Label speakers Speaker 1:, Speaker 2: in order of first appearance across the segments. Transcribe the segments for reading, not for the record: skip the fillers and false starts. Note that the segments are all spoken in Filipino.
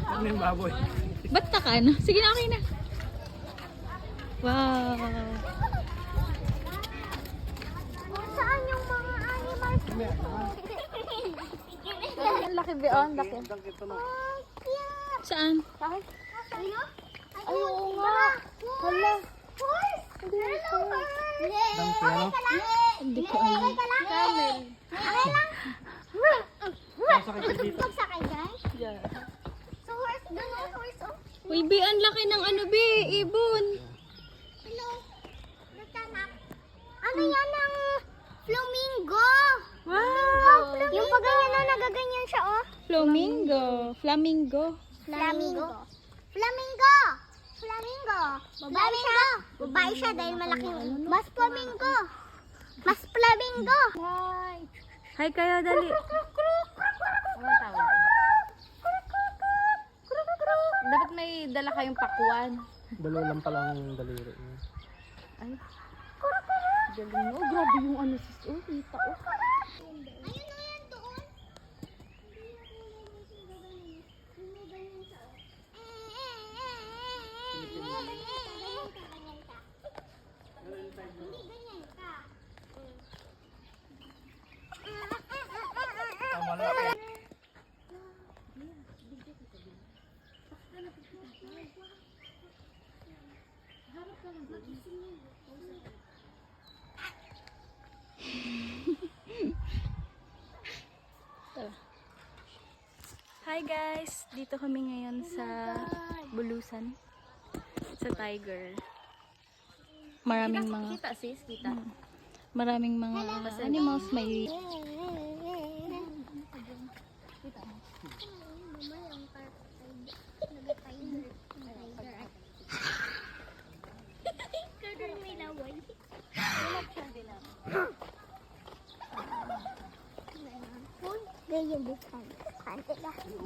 Speaker 1: Ano yung baboy?
Speaker 2: Ba't na ka, ano? Sige na, okay na. Wow.
Speaker 3: Saan yung mga animals?
Speaker 2: Ang laki, be. Oh, ang laki. Saan?
Speaker 3: Ayun?
Speaker 2: Ay, oo nga. Hala. Hindi ko alam.
Speaker 3: Camel. Okay lang.
Speaker 1: Masakit ka dito.
Speaker 3: Magsakay, guys. So, horse, doon yung horse, oh.
Speaker 2: Uy, be, ang laki ng ano, be. Ibon.
Speaker 3: Hello. Nagtanak. Ano yan ang flamingo?
Speaker 2: Wow.
Speaker 3: Yung pag ganyan na nagaganyan siya, oh.
Speaker 2: Flamingo. Flamingo.
Speaker 3: Flamingo. Flamingo. Flamingo. Babae siya. Babae siya dahil malaki. Mas flamingo. Mas flamingo.
Speaker 2: Hi kayo, dali. Dapat may dala kayong pakuan.
Speaker 1: Dalawa lang pala ang daliri niya.
Speaker 2: Ay. Galing mo. Grabe yung ano sis. Oh, kita oh.
Speaker 3: Ayun na yan doon. Hindi ganyan ka.
Speaker 1: Tama lang.
Speaker 2: Hi guys! Dito kami ngayon sa Bulusan. Sa Tiger. Maraming mga...
Speaker 4: Kita sis, kita.
Speaker 2: Maraming mga animals may...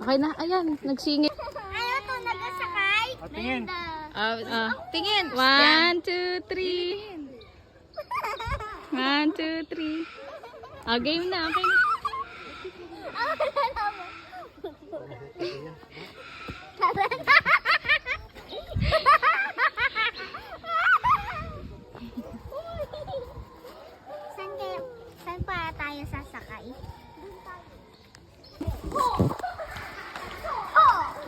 Speaker 2: Okay na, ayan, nagsingit.
Speaker 3: Ayaw to nagasakay.
Speaker 1: Tingin.
Speaker 2: Tingin! 1, 2, 3. 1, 2, 3. Game na, okay na.
Speaker 3: Saan pa tayo sasakay?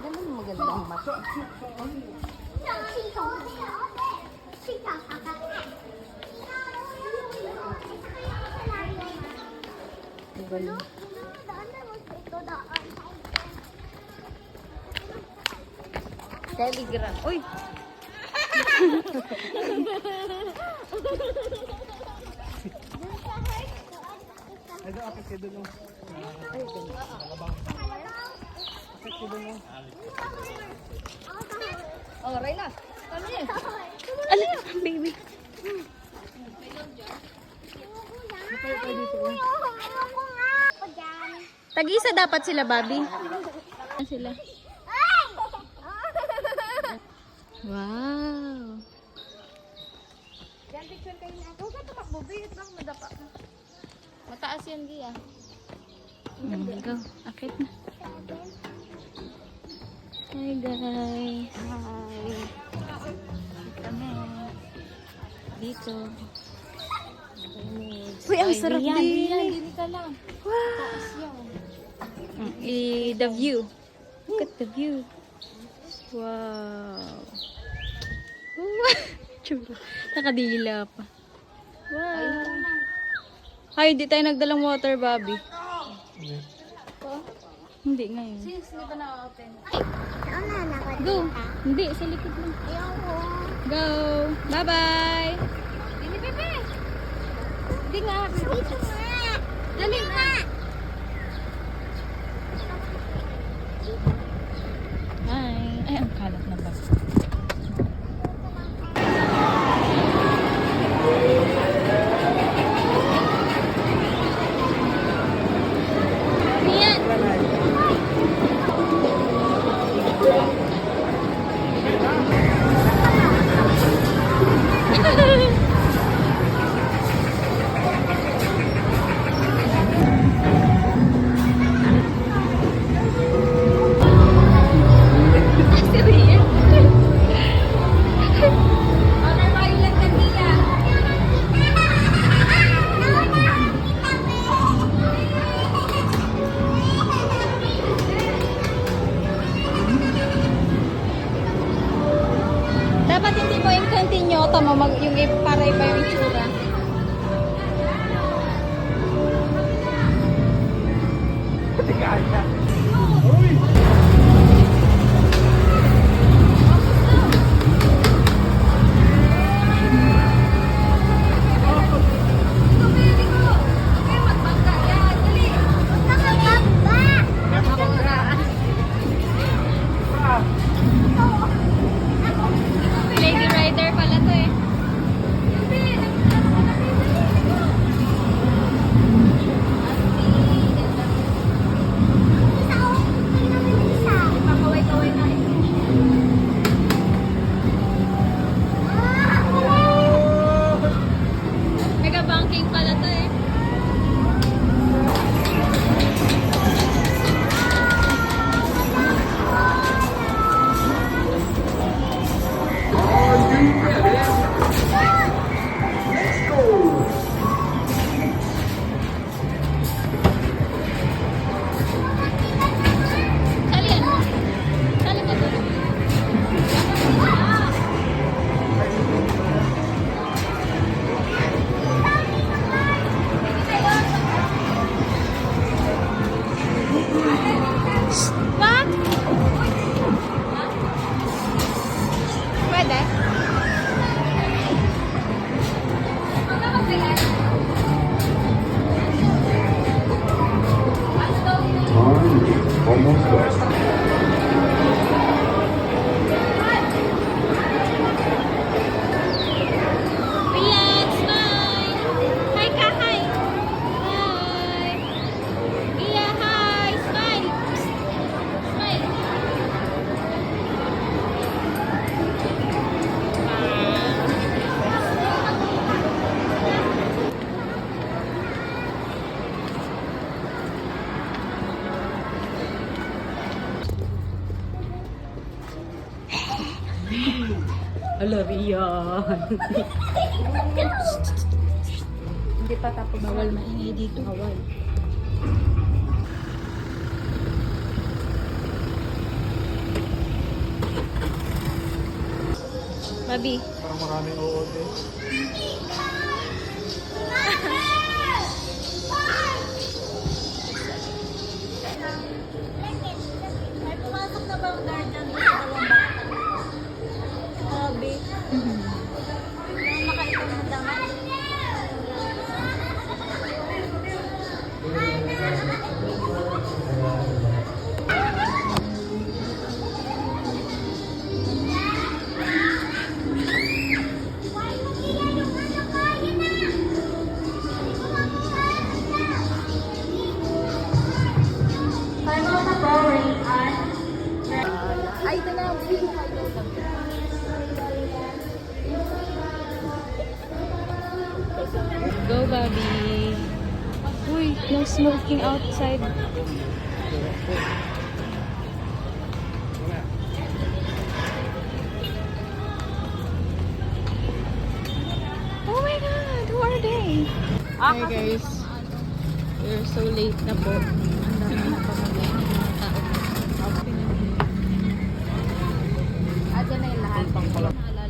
Speaker 4: Ganun magandang mata. Telegram. Uy!
Speaker 1: Ay, doon, apit kayo doon. Apit kayo doon.
Speaker 4: Oh, Reyna. Kami eh.
Speaker 2: Alin, baby.
Speaker 1: Tayo tayo dito.
Speaker 2: Tag-isa dapat sila, Bobby. Sila. Wow.
Speaker 4: Yan, picture kayo na. Huwag ka tumakbo. Bihit lang, madapa ka. Mataas yan, Gia.
Speaker 2: Go. Akit na. Hi, guys.
Speaker 4: Hi.
Speaker 2: Kami. Dito.
Speaker 4: Uy,
Speaker 2: ang sarap din.
Speaker 4: Hindi ka lang. Taas yan.
Speaker 2: The view. Look at the view. Wow. Chula. Nakadila pa. Wow. Ay, di tayo nagdalang water, Bobby. Hindi ngayon.
Speaker 4: Sis, hindi pa na-open.
Speaker 2: Go. Hindi, sa likod lang.
Speaker 3: Ayoko.
Speaker 2: Go. Bye-bye.
Speaker 4: Hindi, bebe. Hindi nga.
Speaker 3: Dito nga.
Speaker 4: Dali na.
Speaker 2: Hi. Ay, ang kalat na ba? Ala, Rian.
Speaker 4: Hindi pa tapos.
Speaker 2: Bawal maingay dito.
Speaker 4: Bawal.
Speaker 2: Babi.
Speaker 1: Parang maraming uod eh.
Speaker 3: May pumasok na ba ang guardian dito sa dalawang bata? Grabe. Yung makaitong na damit.
Speaker 4: Ay, ito na.
Speaker 2: Go, Bobby. Uy, no smoking outside. Oh my God, who are they? Hi guys. We're so late na po. Ang dami na pamagay ng mga tao.
Speaker 4: Adyan na yung lahat.
Speaker 1: Pang pala.
Speaker 2: Naalala